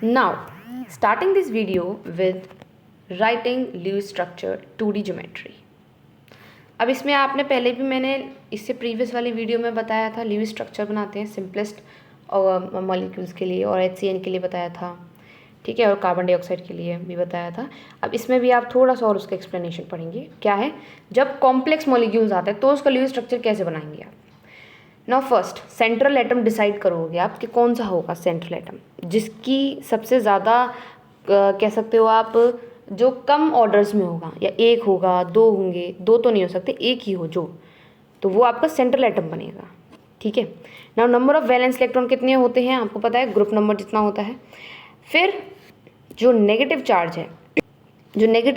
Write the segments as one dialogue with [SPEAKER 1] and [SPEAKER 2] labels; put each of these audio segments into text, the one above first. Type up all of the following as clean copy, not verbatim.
[SPEAKER 1] Now, starting this video with writing Lewis structure 2D geometry. अब इसमें आपने पहले भी मैंने इससे प्रीवियस वाली वीडियो में बताया था ल्यूइस स्ट्रक्चर बनाते हैं सिंपलेस्ट और मॉलिक्यूल्स के लिए और HCN के लिए बताया था, ठीक है, और कार्बन डाइऑक्साइड के लिए भी बताया था। अब इसमें भी आप थोड़ा सा और उसका एक्सप्लेनेशन पढ़ेंगे। क्या है, जब कॉम्प्लेक्स मॉलिक्यूल्स आते हैं तो उसका ल्यूइस स्ट्रक्चर कैसे बनाएंगे आप। Now first central atom decide करोगे आप कि कौन सा होगा सेंट्रल एटम, जिसकी सबसे ज़्यादा कह सकते हो आप जो कम ऑर्डर्स में होगा, या एक होगा, दो होंगे, दो तो नहीं हो सकते, एक ही हो जो, तो वो आपका सेंट्रल एटम बनेगा, ठीक है। Now number of valence electron कितने होते हैं आपको पता है, ग्रुप नंबर जितना होता है। फिर जो नेगेटिव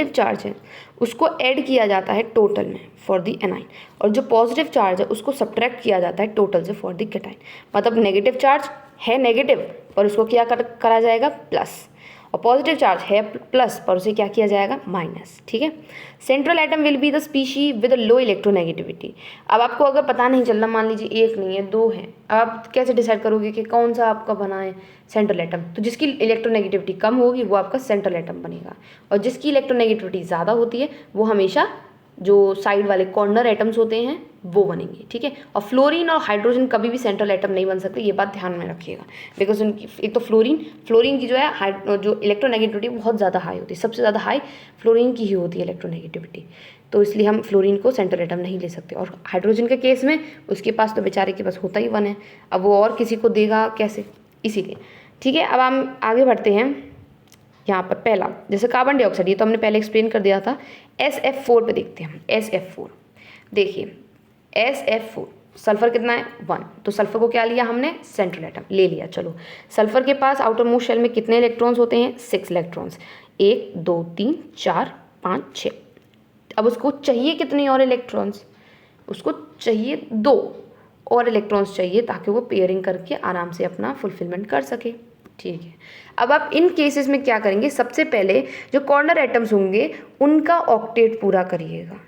[SPEAKER 1] चार्ज है उसको ऐड किया जाता है टोटल में फॉर द एनाइन, और जो पॉजिटिव चार्ज है उसको सब्ट्रैक्ट किया जाता है टोटल से फॉर द कैटाइन। मतलब नेगेटिव चार्ज है नेगेटिव पर उसको क्या करा जाएगा प्लस, और पॉजिटिव चार्ज है प्लस पर उसे क्या किया जाएगा माइनस, ठीक है। Central atom will be the species with low electronegativity. अब आपको अगर पता नहीं चल रहा, मान लीजिए एक नहीं है दो है, आप कैसे डिसाइड करोगे कि कौन सा आपका बना है सेंट्रल एटम। तो जिसकी इलेक्ट्रोनेगेटिविटी कम होगी वो आपका सेंट्रल एटम बनेगा, और जिसकी इलेक्ट्रोनेगेटिविटी ज़्यादा होती है वो हमेशा जो साइड वाले कॉर्नर एटम्स होते हैं वो बनेंगे, ठीक है। और फ्लोरीन और हाइड्रोजन कभी भी सेंट्रल एटम नहीं बन सकते, ये बात ध्यान में रखिएगा, बिकॉज उनकी एक तो फ्लोरीन की जो है जो इलेक्ट्रोनेगेटिविटी बहुत ज़्यादा हाई होती है, सबसे ज़्यादा हाई फ्लोरीन की ही होती है इलेक्ट्रोनेगेटिविटी, तो इसलिए हम फ्लोरीन को सेंट्रल एटम नहीं ले सकते। और हाइड्रोजन के केस में उसके पास तो बेचारे के पास होता ही वन है, अब वो और किसी को देगा कैसे, इसीलिए, ठीक है। अब हम आगे बढ़ते हैं। यहाँ पर पहला जैसे कार्बन डाइऑक्साइड, ये तो हमने पहले एक्सप्लेन कर दिया था। SF4 पे देखते हैं हम। SF4 देखिए, SF4 सल्फर कितना है 1, तो सल्फर को क्या लिया हमने सेंट्रल एटम ले लिया। चलो, सल्फर के पास आउटर मोस्ट शेल में कितने इलेक्ट्रॉन्स होते हैं 6 इलेक्ट्रॉन्स, 1 2 3 4 5 6। अब उसको चाहिए कितने और इलेक्ट्रॉन्स, उसको चाहिए 2 और इलेक्ट्रॉन्स चाहिए ताकि वो पेयरिंग करके आराम से अपना फुलफिलमेंट कर सके, ठीक है। अब आप इन केसेस में क्या करेंगे, सबसे पहले जो कॉर्नर एटम्स होंगे उनका ऑक्टेट पूरा करिएगा।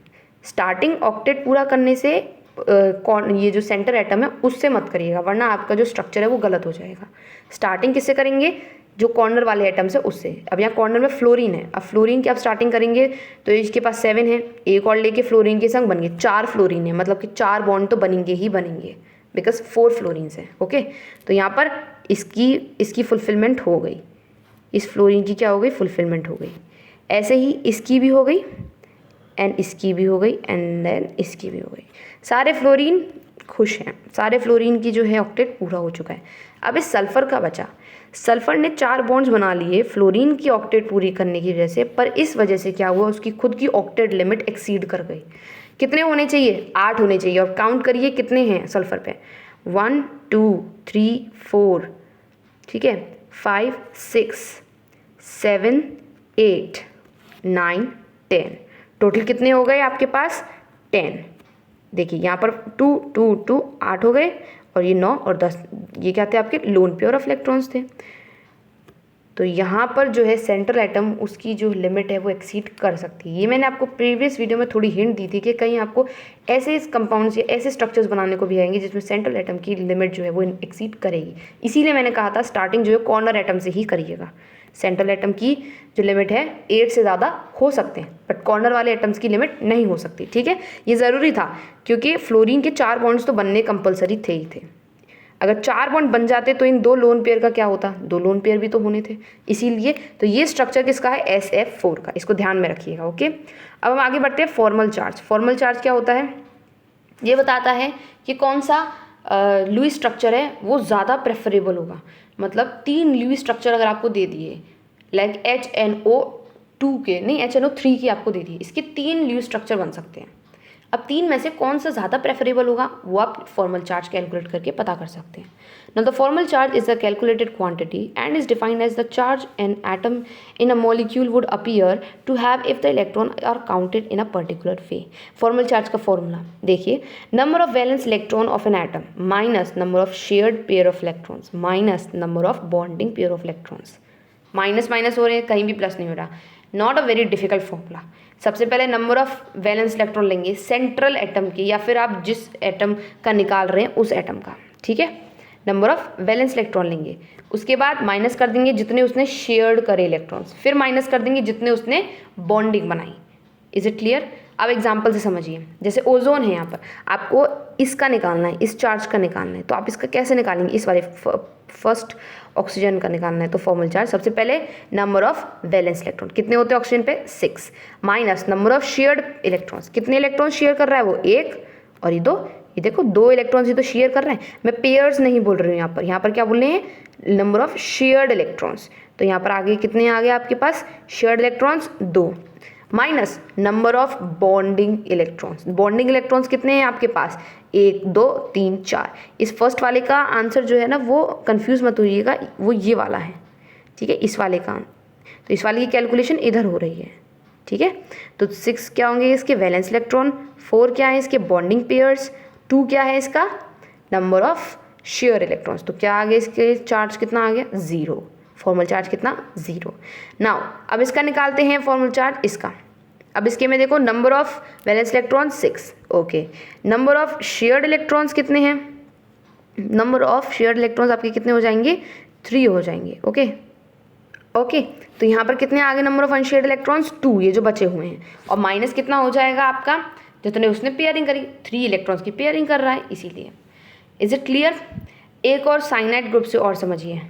[SPEAKER 1] स्टार्टिंग ऑक्टेट पूरा करने से ये जो सेंटर एटम है उससे मत करिएगा, वरना आपका जो स्ट्रक्चर है वो गलत हो जाएगा। स्टार्टिंग किससे करेंगे, जो कॉर्नर वाले एटम्स है उससे। अब यहाँ कॉर्नर में फ्लोरीन है, अब फ्लोरीन की आप स्टार्टिंग करेंगे तो इसके पास 7 है, एक और लेके फ्लोरीन के संग बन गए 4 फ्लोरीन है, मतलब कि 4 बॉन्ड तो बनेंगे ही बनेंगे, बिकॉज 4 फ्लोरीन्स हैं, ओके। तो यहाँ पर इसकी फुलफिलमेंट हो गई, इस फ्लोरीन की क्या हो गई फुलफिलमेंट हो गई। ऐसे ही इसकी भी हो गई, एंड इसकी भी हो गई, एंड देन इसकी भी हो गई। सारे फ्लोरीन खुश हैं, सारे फ्लोरीन की जो है ऑक्टेट पूरा हो चुका है। अब इस सल्फर का बचा, सल्फर ने 4 बॉन्ड्स बना लिए फ्लोरीन की ऑक्टेट पूरी करने की वजह से, पर इस वजह से क्या हुआ, उसकी खुद की ऑक्टेट लिमिट एक्सीड कर गई। कितने होने चाहिए 8 होने चाहिए, और काउंट करिए कितने हैं सल्फर पे, 1 2 3 4, ठीक है, 5 6 7 8 9 10, टोटल कितने हो गए आपके पास 10। देखिए यहाँ पर 2 2 2 8 हो गए, और ये 9 और 10, ये क्या थे आपके लोन पेयर ऑफ इलेक्ट्रॉन्स थे। तो यहाँ पर जो है सेंट्रल एटम उसकी जो लिमिट है वो एक्सीड कर सकती है। ये मैंने आपको प्रीवियस वीडियो में थोड़ी हिंट दी थी कि कहीं आपको ऐसे कंपाउंड्स या ऐसे स्ट्रक्चर्स बनाने को भी आएंगे जिसमें सेंट्रल एटम की लिमिट जो है वो एक्सीड करेगी। इसीलिए मैंने कहा था स्टार्टिंग जो है कॉर्नर एटम से ही करिएगा। सेंट्रल एटम की जो लिमिट है 8 से ज़्यादा हो सकते हैं, बट कॉर्नर वाले एटम्स की लिमिट नहीं हो सकती, ठीक है। ये ज़रूरी था क्योंकि फ्लोरीन के 4 बॉन्ड्स तो बनने कंपलसरी थे ही थे। अगर 4 बॉन्ड बन जाते तो इन 2 लोन पेयर का क्या होता, 2 लोन पेयर भी तो होने थे, इसीलिए तो ये स्ट्रक्चर किसका है SF4 का, इसको ध्यान में रखिएगा, ओके। अब हम आगे बढ़ते हैं फॉर्मल चार्ज। फॉर्मल चार्ज क्या होता है, ये बताता है कि कौन सा लुईस स्ट्रक्चर है वो ज़्यादा प्रेफरेबल होगा। मतलब 3 लुईस स्ट्रक्चर अगर आपको दे दिए, लाइक HNO2 के नहीं HNO3 के आपको दे दिए, इसके 3 लुईस स्ट्रक्चर बन सकते हैं। अब 3 में से कौन सा ज़्यादा प्रेफरेबल होगा वो आप फॉर्मल चार्ज कैलकुलेट करके पता कर सकते हैं। Now the formal charge is a calculated quantity and is defined as the charge an atom in a molecule would appear to have if the electron are counted in a particular way. Formal charge का formula देखिए, number of valence electron of an atom minus number of shared pair of electrons minus number of bonding pair of electrons. Minus minus हो रहे हैं, कहीं भी plus नहीं हो रहा, not a very difficult formula. सबसे पहले नंबर ऑफ वैलेंस इलेक्ट्रॉन लेंगे सेंट्रल एटम के, या फिर आप जिस एटम का निकाल रहे हैं उस एटम का, ठीक है। नंबर ऑफ वैलेंस इलेक्ट्रॉन लेंगे, उसके बाद माइनस कर देंगे जितने उसने शेयर्ड करे इलेक्ट्रॉन्स, फिर माइनस कर देंगे जितने उसने बॉन्डिंग बनाई। Is it clear? अब एग्जाम्पल से समझिए, जैसे ओजोन है, यहाँ पर आपको इसका निकालना है, इस चार्ज का निकालना है, तो आप इसका कैसे निकालेंगे? इस वाले फर्स्ट ऑक्सीजन का निकालना है, तो फॉर्मल चार्ज सबसे पहले नंबर ऑफ वैलेंस इलेक्ट्रॉन कितने होते हैं ऑक्सीजन पे 6 minus number of shared electrons, कितने इलेक्ट्रॉन शेयर कर रहा है वो 1 और ये 2, ये देखो 2 इलेक्ट्रॉन्स ही तो शेयर कर रहे हैं। मैं पेयर्स नहीं बोल रही हूँ यहाँ पर क्या बोल रहे हैं? Number of shared electrons. तो यहाँ पर आगे कितने आ गए आपके पास shared electrons 2 minus number of bonding electrons. Bonding electrons कितने हैं आपके पास? 1 2 3 4। इस फर्स्ट वाले का आंसर जो है ना वो कंफ्यूज मत होइएगा, वो ये वाला है, ठीक है, इस वाले का। तो इस वाले की कैलकुलेशन इधर हो रही है, ठीक है। तो 6 क्या होंगे इसके वैलेंस इलेक्ट्रॉन, 4 क्या है इसके बॉन्डिंग पेयर्स, 2 क्या है इसका नंबर ऑफ शेयर इलेक्ट्रॉन्स। तो क्या आ गया इसके चार्ज कितना आ गया? 0। फॉर्मल चार्ज कितना? 0। नाउ अब इसका निकालते हैं फॉर्मल चार्ज इसका। अब इसके में देखो number of valence electron 6, okay. Number of shared electrons कितने हैं? नंबर ऑफ शेयर्ड इलेक्ट्रॉन्स आपके कितने हो जाएंगे? 3 हो जाएंगे, ओके ओके। तो यहाँ पर कितने आ गए नंबर ऑफ अनशेयर्ड इलेक्ट्रॉन्स? 2, ये जो बचे हुए हैं, और माइनस कितना हो जाएगा आपका? जितने उसने पेयरिंग करी, 3 इलेक्ट्रॉन्स की पेयरिंग कर रहा है इसीलिए। Is it clear? एक और साइनाइड ग्रुप से और समझिए,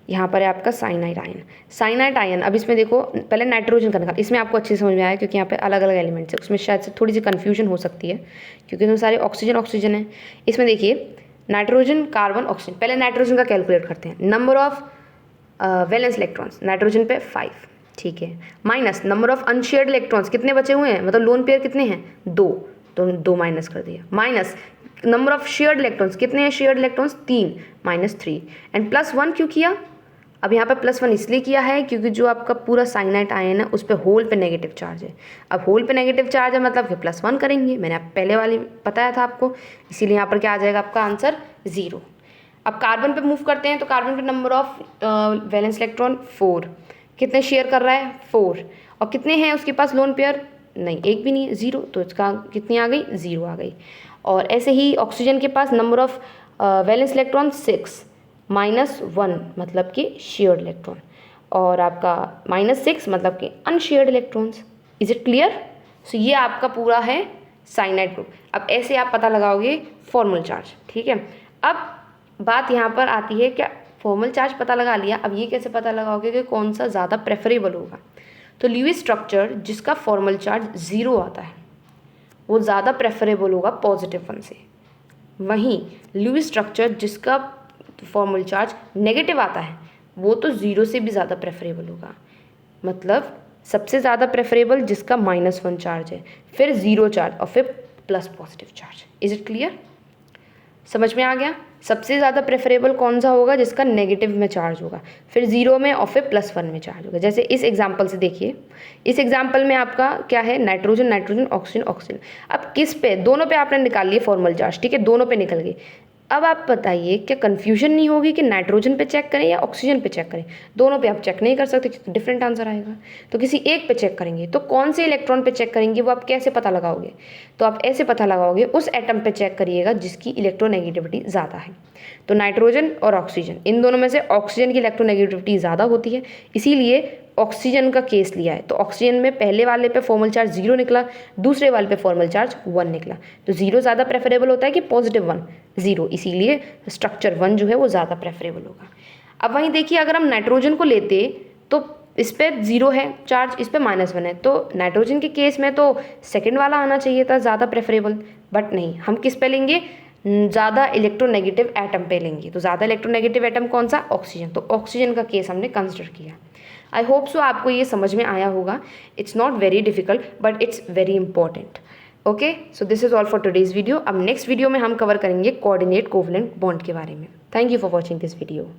[SPEAKER 1] यहाँ पर है आपका साइनाइड आयन। साइनाइड आयन, अब इसमें देखो पहले नाइट्रोजन का निकाल, इसमें आपको अच्छे से समझ में आया क्योंकि यहाँ पे अलग अलग एलिमेंट्स है, उसमें शायद से थोड़ी सी कन्फ्यूजन हो सकती है क्योंकि इसमें सारे ऑक्सीजन है। इसमें देखिए नाइट्रोजन कार्बन ऑक्सीजन, पहले नाइट्रोजन का कैलकुलेट करते हैं। Number of valence electrons nitrogen पे 5, ठीक है, minus number of unshared electrons कितने बचे हुए हैं, मतलब लोन पेयर कितने हैं? 2, तो 2 माइनस कर दिया, minus number of shared electrons कितने हैं? Shared electrons 3 minus 3 and plus 1 क्यों किया? अब यहाँ पर +1 इसलिए किया है क्योंकि जो आपका पूरा साइनाइड आयन है उस पर होल पे नेगेटिव चार्ज है। अब होल पे नेगेटिव चार्ज है मतलब कि +1 करेंगे, मैंने आप पहले वाली बताया था आपको, इसीलिए यहाँ पर क्या आ जाएगा आपका आंसर 0। अब कार्बन पे मूव करते हैं, तो कार्बन पे नंबर ऑफ वैलेंस इलेक्ट्रॉन 4, कितने शेयर कर रहा है? 4, और कितने हैं उसके पास लोन पेयर? नहीं, एक भी नहीं, 0, तो इसका कितनी आ गई? 0 आ गई। और ऐसे ही ऑक्सीजन के पास नंबर ऑफ वैलेंस इलेक्ट्रॉन 6 -1 मतलब कि शेयर्ड इलेक्ट्रॉन, और आपका -6 मतलब कि unshared electrons. Is it clear? So ये आपका पूरा है साइनाइड ग्रुप। अब ऐसे आप पता लगाओगे फॉर्मल चार्ज, ठीक है। अब बात यहाँ पर आती है, क्या फॉर्मल चार्ज पता लगा लिया, अब ये कैसे पता लगाओगे कि कौन सा ज़्यादा प्रेफरेबल होगा? तो ल्यूइस स्ट्रक्चर जिसका फॉर्मल चार्ज 0 आता है वो ज़्यादा प्रेफरेबल होगा पॉजिटिव 1 से, वहीं ल्यूइस स्ट्रक्चर जिसका फॉर्मल चार्ज नेगेटिव आता है वो तो 0 से भी ज़्यादा प्रेफरेबल होगा। मतलब सबसे ज़्यादा प्रेफरेबल जिसका -1 चार्ज है, फिर 0 चार्ज और फिर plus positive charge. Is it clear? समझ में आ गया? सबसे ज़्यादा प्रेफरेबल कौन सा होगा? जिसका नेगेटिव में चार्ज होगा, फिर 0 में और फिर +1 में चार्ज होगा। जैसे इस एग्जाम्पल से देखिए, इस एग्जाम्पल में आपका क्या है? Nitrogen nitrogen oxygen oxygen. अब किस पे? दोनों पे आपने निकाल लिए फॉर्मल चार्ज, ठीक है, दोनों पे निकल गए। अब आप बताइए क्या कन्फ्यूजन नहीं होगी कि नाइट्रोजन पे चेक करें या ऑक्सीजन पे चेक करें? दोनों पे आप चेक नहीं कर सकते क्योंकि डिफरेंट आंसर आएगा, तो किसी एक पे चेक करेंगे। तो कौन से इलेक्ट्रॉन पे चेक करेंगे वो आप कैसे पता लगाओगे? तो आप ऐसे पता लगाओगे, उस एटम पे चेक करिएगा जिसकी इलेक्ट्रोनेगेटिविटी ज़्यादा है। तो नाइट्रोजन और ऑक्सीजन, इन दोनों में से ऑक्सीजन की इलेक्ट्रोनेगेटिविटी ज़्यादा होती है, इसीलिए ऑक्सीजन का केस लिया है। तो ऑक्सीजन में पहले वाले पे फॉर्मल चार्ज 0 निकला, दूसरे वाले पे फॉर्मल चार्ज 1 निकला। तो 0 ज़्यादा प्रेफरेबल होता है कि +1? 0, इसीलिए स्ट्रक्चर 1 जो है वो ज़्यादा प्रेफरेबल होगा। अब वहीं देखिए, अगर हम नाइट्रोजन को लेते तो इस पर 0 है चार्ज, इस पर -1 है, तो नाइट्रोजन के केस में तो सेकेंड वाला आना चाहिए था ज़्यादा प्रेफरेबल, बट नहीं, हम किस पे लेंगे? ज़्यादा इलेक्ट्रोनेगेटिव एटम पे लेंगे। तो ज़्यादा इलेक्ट्रोनेगेटिव एटम कौन सा? ऑक्सीजन। तो ऑक्सीजन का केस हमने कंसिडर किया। आई होप सो आपको ये समझ में आया होगा। It's not very difficult but it's very important. Okay, so this is all for today's video. अब नेक्स्ट वीडियो में हम कवर करेंगे कोऑर्डिनेट कोवलेंट बॉन्ड के बारे में। Thank you for watching this video.